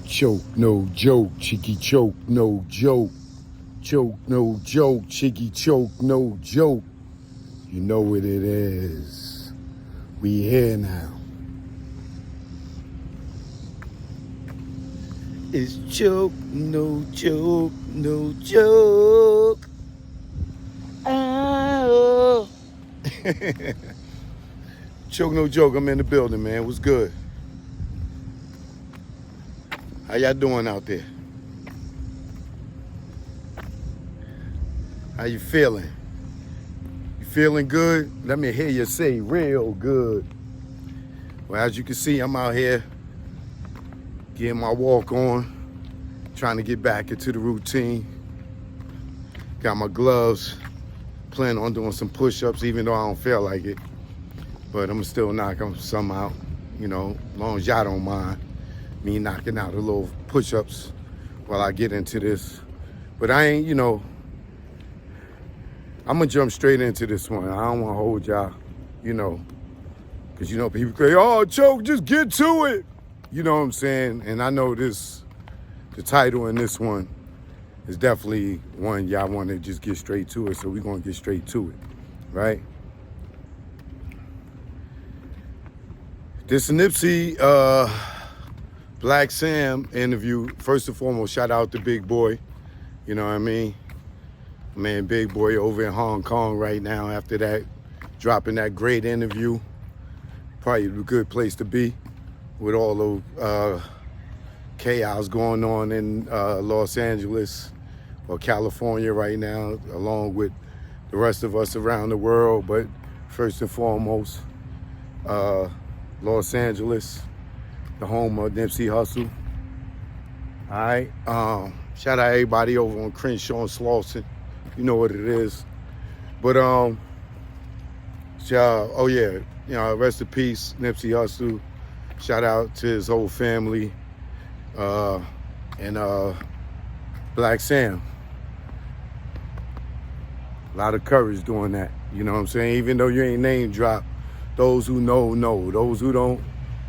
Choke, no joke, cheeky choke, no joke. Choke, no joke, cheeky choke, no joke. You know what it is. We here now. It's choke, no joke, no joke. Oh. Choke, no joke, I'm in the building, man. What's good? How y'all doing out there? How you feeling? You feeling good? Let me hear you say real good. Well, as you can see, I'm out here getting my walk on, trying to get back into the routine. Got my gloves, planning on doing some push-ups, even though I don't feel like it. But I'm still knocking some out, you know, as long as y'all don't mind me knocking out a little push-ups while I get into this. But I ain't, you know, I'm gonna jump straight into this one. I don't wanna hold y'all, you know, because, you know, people say, oh, Choke, just get to it. You know what I'm saying? And I know this, the title in this one is definitely one y'all want to just get straight to it, so we're gonna get straight to it, right? This Nipsey Black Sam interview, first and foremost, shout out to Big Boy, you know what I mean? Man, Big Boy over in Hong Kong right now after that, dropping that great interview. Probably a good place to be with all the chaos going on in Los Angeles or California right now, along with the rest of us around the world. But first and foremost, Los Angeles, the home of Nipsey Hussle. All right, shout out everybody over on Crenshaw and Slauson. You know what it is. But oh yeah, you know, rest in peace, Nipsey Hussle. Shout out to his whole family, and Black Sam. A lot of courage doing that, you know what I'm saying? Even though you ain't name drop, those who know, know. Those who don't,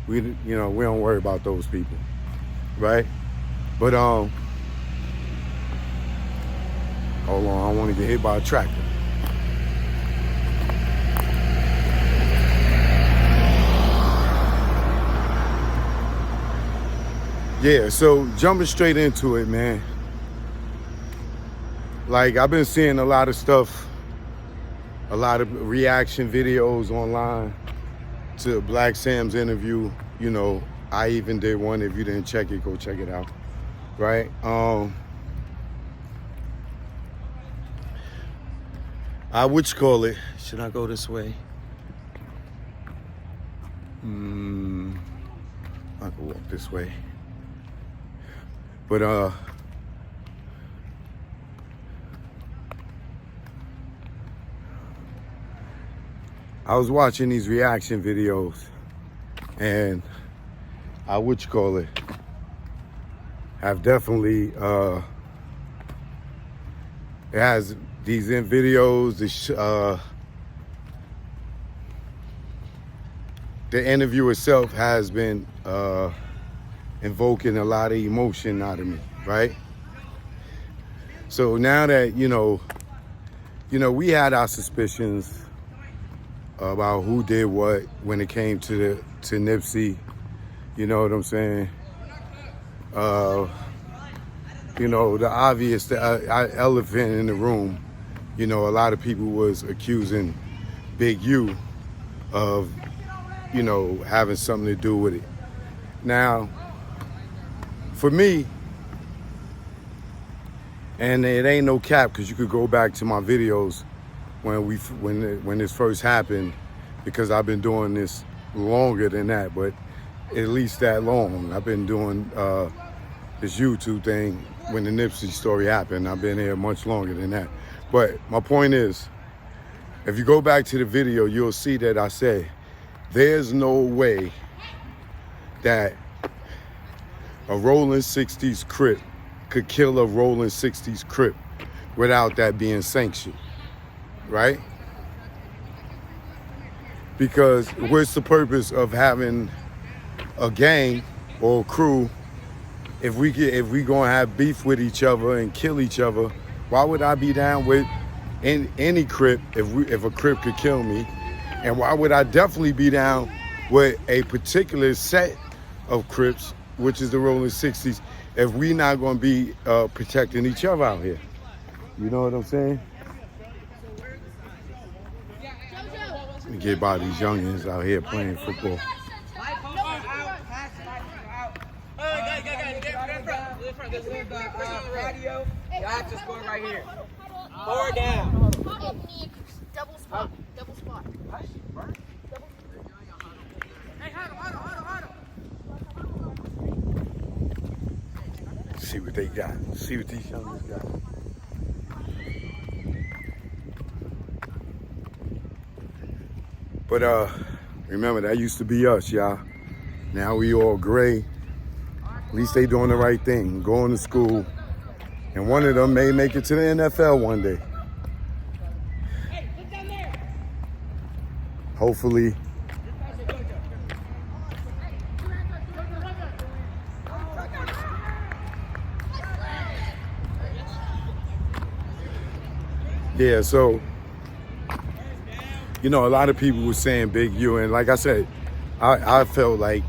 we don't worry about those people, right? But hold on, I don't want to get hit by a tractor. Yeah, so jumping straight into it, man. Like, I've been seeing a lot of stuff, a lot of reaction videos online to Black Sam's interview. You know, I even did one. If you didn't check it, go check it out, right? Should I go this way? I can walk this way. But I was watching these reaction videos, and have definitely it has these videos, the interview itself has been invoking a lot of emotion out of me, right? So now that, you know, we had our suspicions about who did what when it came to Nipsey, you know what I'm saying? You know, the obvious, the elephant in the room, you know, a lot of people was accusing Big U of, you know, having something to do with it. Now, for me, and it ain't no cap, because you could go back to my videos when this first happened, because I've been doing this longer than that, but at least that long. I've been doing this YouTube thing when the Nipsey story happened. I've been here much longer than that. But my point is, if you go back to the video, you'll see that I say, there's no way that a Rolling 60s Crip could kill a Rolling 60s Crip without that being sanctioned, right? Because what's the purpose of having a gang or a crew if we gonna have beef with each other and kill each other, why would I be down with any Crip if a Crip could kill me? And why would I definitely be down with a particular set of Crips, which is the Rolling 60s, if we not gonna be protecting each other out here? You know what I'm saying? We get by these youngins out here playing football. Y'all just going right here. 4 down. Double spot. Double spot. Hey, huddle. See what they got. See what these youngins got. But remember, that used to be us, y'all. Now we all gray. At least they doing the right thing, going to school. And one of them may make it to the NFL one day. Hopefully. Yeah, so, you know, a lot of people were saying Big U, and like I said, I felt like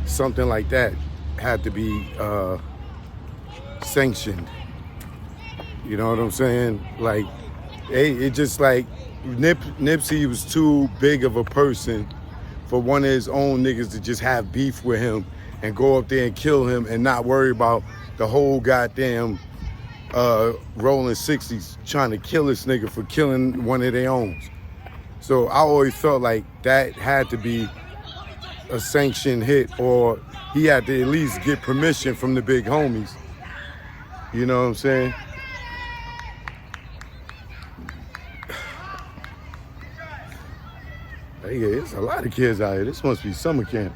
something like that had to be sanctioned. You know what I'm saying? Like, it just like Nipsey was too big of a person for one of his own niggas to just have beef with him and go up there and kill him and not worry about the whole goddamn Rolling 60s trying to kill this nigga for killing one of their own. So I always felt like that had to be a sanctioned hit, or he had to at least get permission from the big homies. You know what I'm saying? Hey, there's a lot of kids out here. This must be summer camp.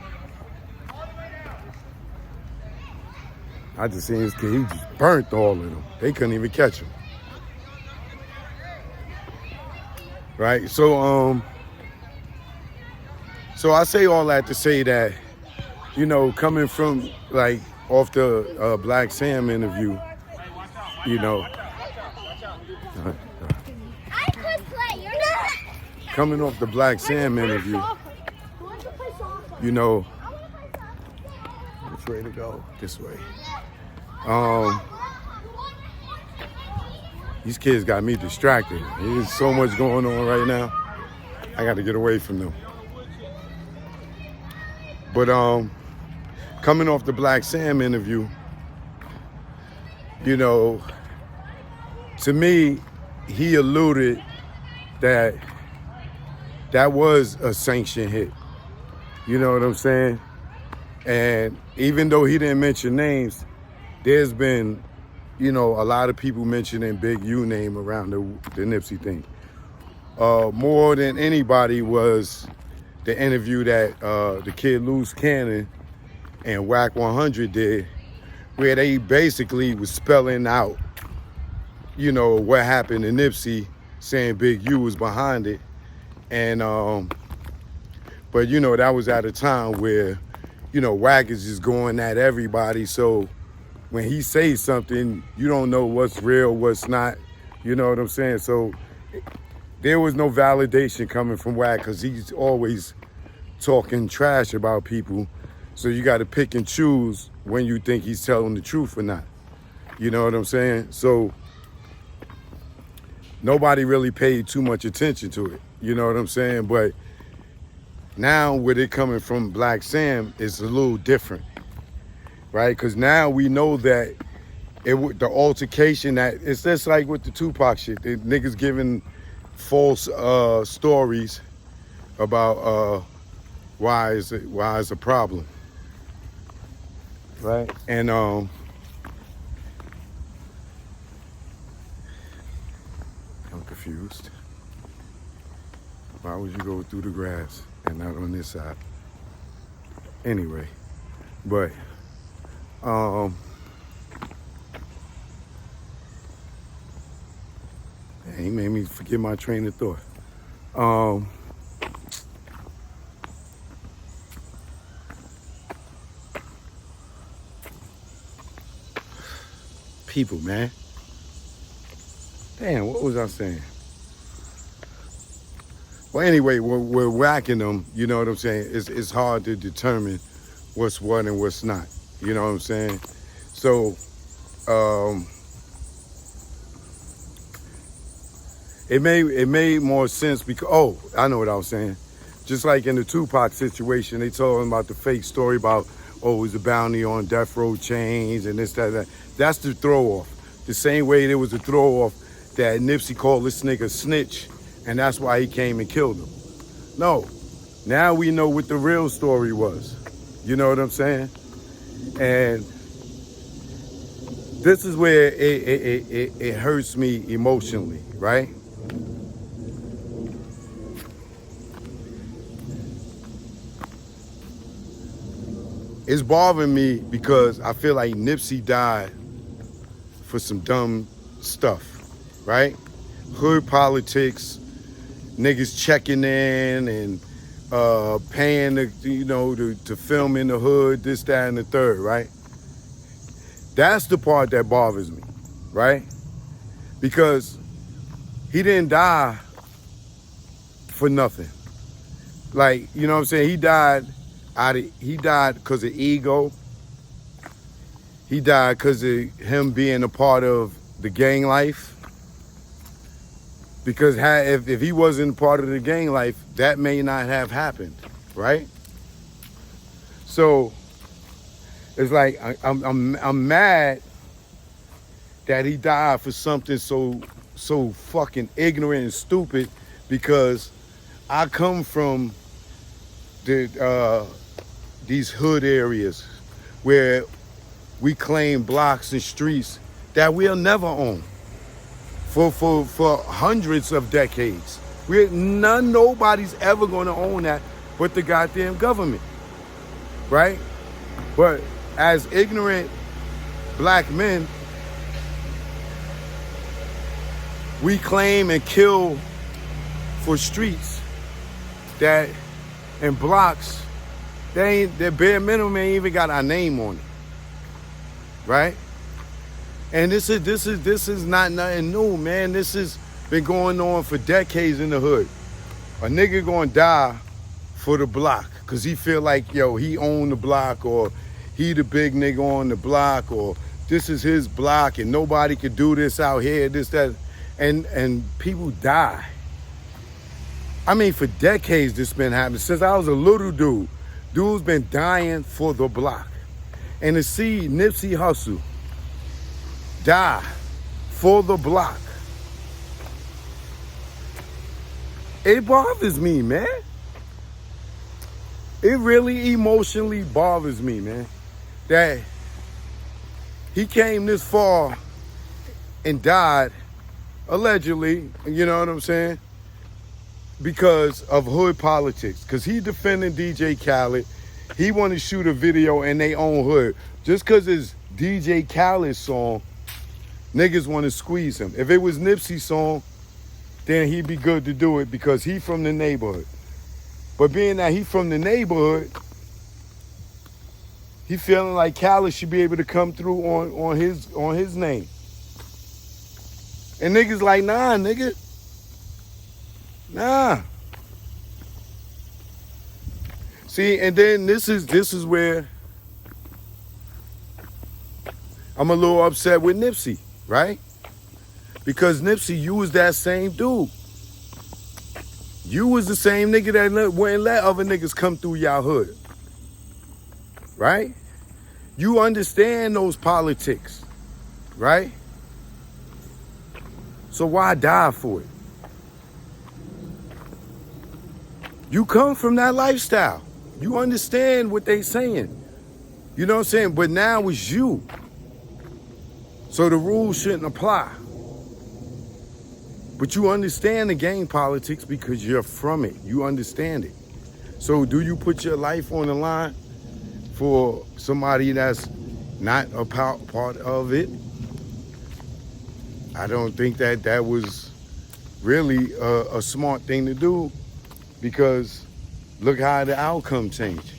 I just seen this kid, he just burnt all of them. They couldn't even catch him. Right, so I say all that to say that, you know, coming from like off the Black Sam interview, you know, coming off the Black Sam interview, you know, which way to go? This way. These kids got me distracted. There's so much going on right now. I got to get away from them. But coming off the Black Sam interview, you know, to me, he alluded that that was a sanctioned hit. You know what I'm saying? And even though he didn't mention names, there's been, you know, a lot of people mentioning Big U name around the Nipsey thing. More than anybody was the interview that the kid Loose Cannon and Wack 100 did, where they basically was spelling out, you know, what happened to Nipsey, saying Big U was behind it. And, but you know, that was at a time where, you know, Wack is just going at everybody. So when he says something, you don't know what's real, what's not. You know what I'm saying? So there was no validation coming from Wack because he's always talking trash about people. So you got to pick and choose when you think he's telling the truth or not. You know what I'm saying? So nobody really paid too much attention to it. You know what I'm saying? But now with it coming from Black Sam, it's a little different. Right? Because now we know that the altercation, that it's just like with the Tupac shit. The niggas giving false stories about why it's a problem. Right? And I'm confused. Why would you go through the grass and not on this side? Anyway, but he made me forget my train of thought. people, man. Damn, what was I saying? Well, anyway, we're whacking them, you know what I'm saying? It's hard to determine what's what and what's not, you know what I'm saying? So, it made more sense because, oh, I know what I was saying. Just like in the Tupac situation, they told him about the fake story about, oh, it was a bounty on death row chains and this, that. That's the throw off. The same way there was a throw off that Nipsey called this nigga snitch, and that's why he came and killed him. No, now we know what the real story was. You know what I'm saying? And this is where it hurts me emotionally, right? It's bothering me because I feel like Nipsey died for some dumb stuff, right? Hood politics, niggas checking in and paying to film in the hood, this, that, and the third, right? That's the part that bothers me, right? Because he didn't die for nothing. Like, you know what I'm saying? He died because of ego. He died because of him being a part of the gang life. Because if he wasn't part of the gang life, that may not have happened, right? So it's like I'm mad that he died for something so fucking ignorant and stupid, because I come from these hood areas where we claim blocks and streets that we'll never own for hundreds of decades. Nobody's ever going to own that but the goddamn government, right? But as ignorant black men, we claim and kill for streets that and blocks their bare minimum ain't even got our name on it, right? And this is not nothing new, man. This has been going on for decades in the hood. A nigga gonna die for the block because he feel like, yo, he own the block, or he the big nigga on the block, or this is his block and nobody could do this out here, this, that, and people die. I mean, for decades this been happening. Since I was a little dude, dude's been dying for the block. And to see Nipsey Hussle die for the block, it bothers me, man. It really emotionally bothers me, man, that he came this far and died, allegedly, you know what I'm saying, because of hood politics. Because he defending DJ Khaled. He want to shoot a video in their own hood. Just because it's DJ Khaled's song, niggas want to squeeze him. If it was Nipsey's song, then he'd be good to do it because he from the neighborhood. But being that he from the neighborhood, he feeling like Khaled should be able to come through on his name. And niggas like, nah, nigga. Nah. See, and then this is where I'm a little upset with Nipsey, right? Because Nipsey, you was that same dude. You was the same nigga that wouldn't let other niggas come through y'all hood. Right? You understand those politics, right? So why die for it? You come from that lifestyle. You understand what they saying. You know what I'm saying? But now it's you. So the rules shouldn't apply. But you understand the gang politics because you're from it. You understand it. So do you put your life on the line for somebody that's not a part of it? I don't think that was really a smart thing to do, because look how the outcome changed.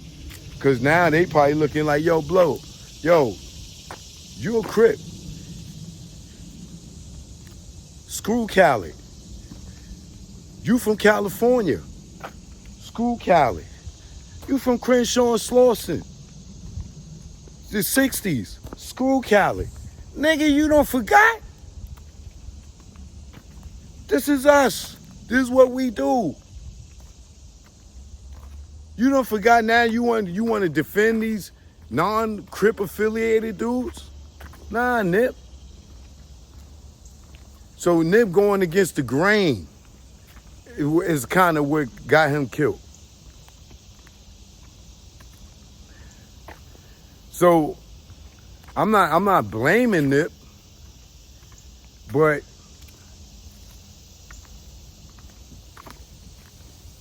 Because now they probably looking like, yo, Blow, yo, you a Crip. Screw Khaled. You from California. Screw Khaled. You from Crenshaw and Slauson. The 60s. Screw Khaled. Nigga, you don't forgot? This is us. This is what we do. You don't forgot now you want to defend these non-Crip affiliated dudes? Nah, Nip. So Nip going against the grain is kind of what got him killed. So I'm not blaming Nip, but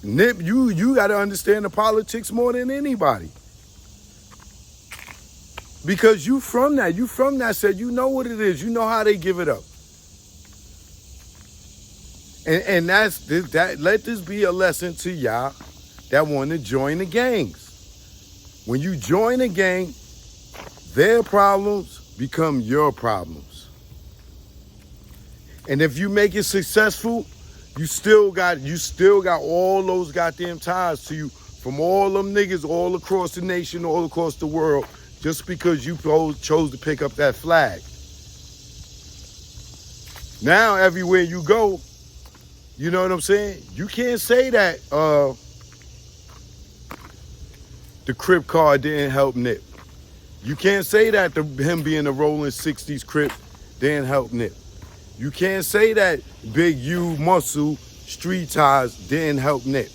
Nip, you got to understand the politics more than anybody. Because you from that said, you know what it is. You know how they give it up. And let this be a lesson to y'all that want to join the gangs. When you join a gang, their problems become your problems. And if you make it successful, you still got all those goddamn ties to you from all them niggas all across the nation, all across the world, just because you chose to pick up that flag. Now everywhere you go, you know what I'm saying? You can't say that the Crip card didn't help Nip. You can't say that him being a rolling 60s Crip didn't help Nip. You can't say that Big U, Muscle, street ties didn't help Nip.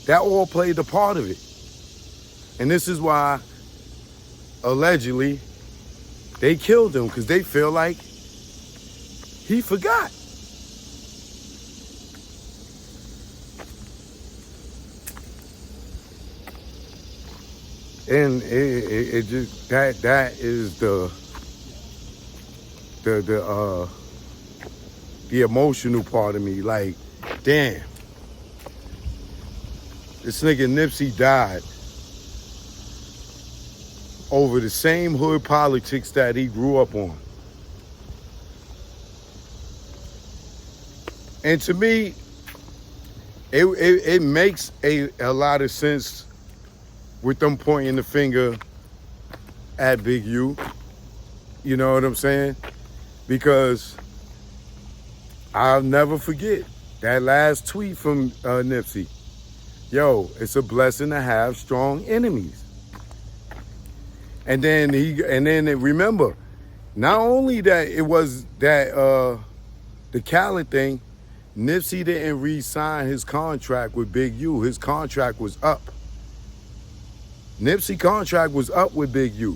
That all played a part of it. And this is why, allegedly, they killed him, because they feel like he forgot. And it just that is the emotional part of me. Like, damn, this nigga Nipsey died over the same hood politics that he grew up on. And to me, it makes a lot of sense with them pointing the finger at Big U. You know what I'm saying? Because I'll never forget that last tweet from Nipsey. Yo, it's a blessing to have strong enemies. And then remember, not only that it was that the Khaled thing, Nipsey didn't re-sign his contract with Big U. His contract was up. Nipsey contract was up with Big U.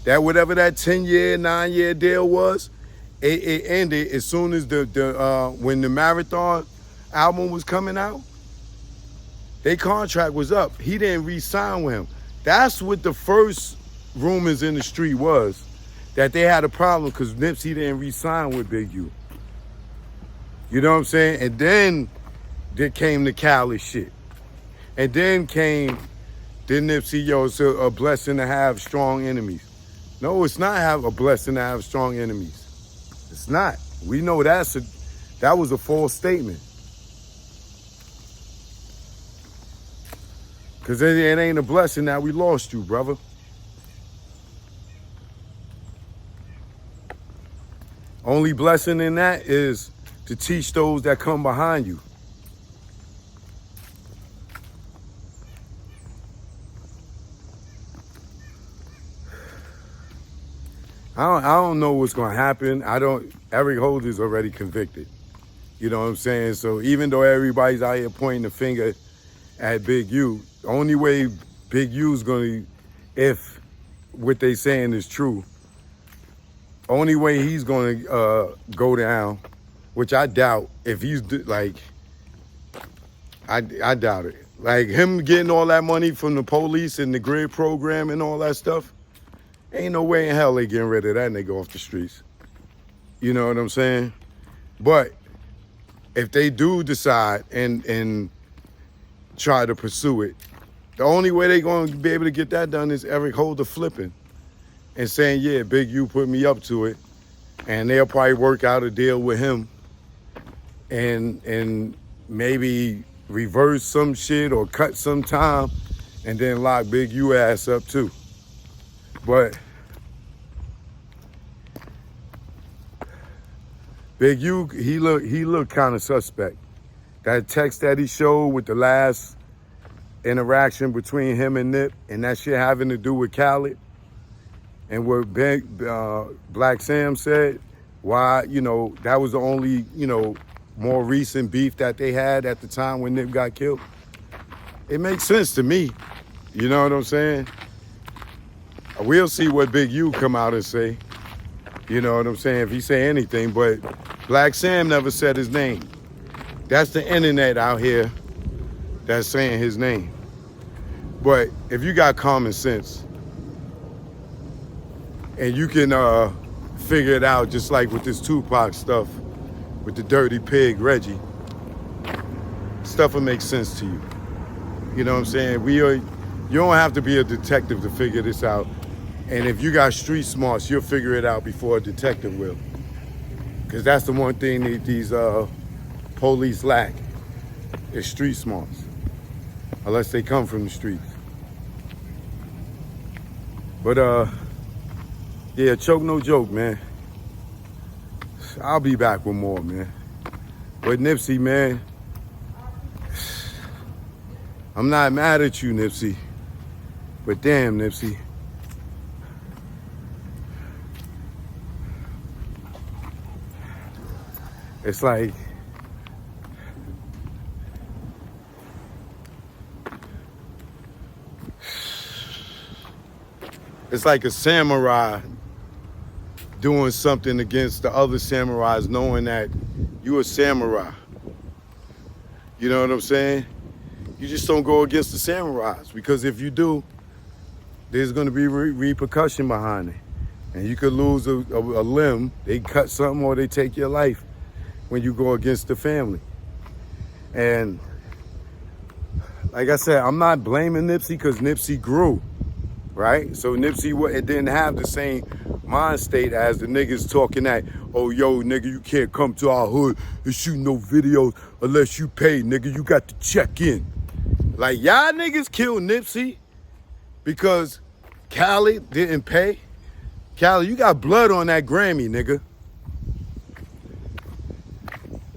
That whatever that 10-year, 9-year deal was, it ended as soon as when the Marathon album was coming out. Their contract was up. He didn't re-sign with him. That's what the first rumors in the street was, that they had a problem because Nipsey didn't re-sign with Big U. You know what I'm saying? And then there came the Khaled shit. And then came the Nipsey, yo, it's a blessing to have strong enemies. No, it's not a blessing to have strong enemies. It's not. We know that was a false statement. Because it ain't a blessing that we lost you, brother. Only blessing in that is to teach those that come behind you. I don't know what's going to happen. Eric Holder's already convicted. You know what I'm saying? So even though everybody's out here pointing the finger at Big U, the only way Big U's going to, if what they saying is true, only way he's going to go down, which I doubt, if he's like, I doubt it. Like him getting all that money from the police and the grid program and all that stuff, ain't no way in hell they getting rid of that nigga off the streets. You know what I'm saying? But if they do decide and try to pursue it, the only way they going to be able to get that done is Eric Holder flipping and saying, yeah, Big U put me up to it. and they'll probably work out a deal with him and maybe reverse some shit or cut some time and then lock Big U ass up too. But Big U, he looked kind of suspect. That text that he showed with the last interaction between him and Nip, and that shit having to do with Khaled, and what Black Sam said, why, that was the only, more recent beef that they had at the time when Nip got killed. It makes sense to me. You know what I'm saying? We'll see what Big U come out and say. You know what I'm saying? If he say anything, but Black Sam never said his name. That's the internet out here that's saying his name. But if you got common sense and you can figure it out, just like with this Tupac stuff, with the dirty pig, Reggie, stuff will make sense to you. You know what I'm saying? You don't have to be a detective to figure this out. And if you got street smarts, you'll figure it out before a detective will. Because that's the one thing that these police lack, is street smarts. Unless they come from the streets. But yeah, choke no joke, man. I'll be back with more, man. But Nipsey, man, I'm not mad at you, Nipsey. But damn, Nipsey. It's like, it's like a samurai doing something against the other samurais, knowing that you a samurai. You know what I'm saying? You just don't go against the samurais, because if you do, there's gonna be repercussion behind it. And you could lose a limb, they cut something, or they take your life when you go against the family. And like I said, I'm not blaming Nipsey, because Nipsey grew, right? So Nipsey didn't have the same mind state as the niggas talking that, oh, yo, nigga, you can't come to our hood and shoot no videos unless you pay, nigga, you got to check in. Like, y'all niggas killed Nipsey because Khaled didn't pay? Khaled, you got blood on that Grammy, nigga.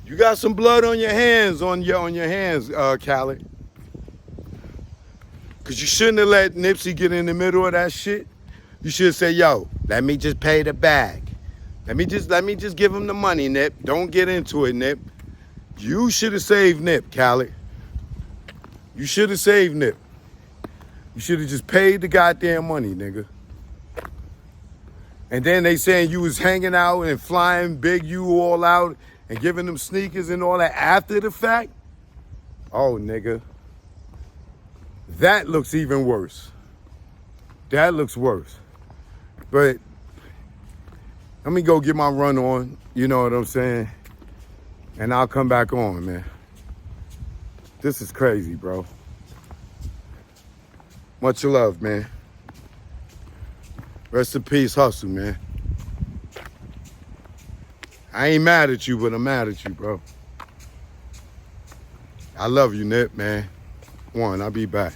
You got some blood on your hands, Khaled. Because you shouldn't have let Nipsey get in the middle of that shit. You should say, yo, let me just pay the bag. Let me just give him the money, Nip. Don't get into it, Nip. You should have saved Nip, Khaled. You should have saved Nip. You should have just paid the goddamn money, nigga. And then they saying you was hanging out and flying Big U all out and giving them sneakers and all that after the fact? Oh, nigga. That looks even worse. That looks worse. But let me go get my run on, you know what I'm saying? And I'll come back on, man. This is crazy, bro. Much love, man. Rest in peace, Hussle, man. I ain't mad at you, but I'm mad at you, bro. I love you, Nip, man. I'll be back.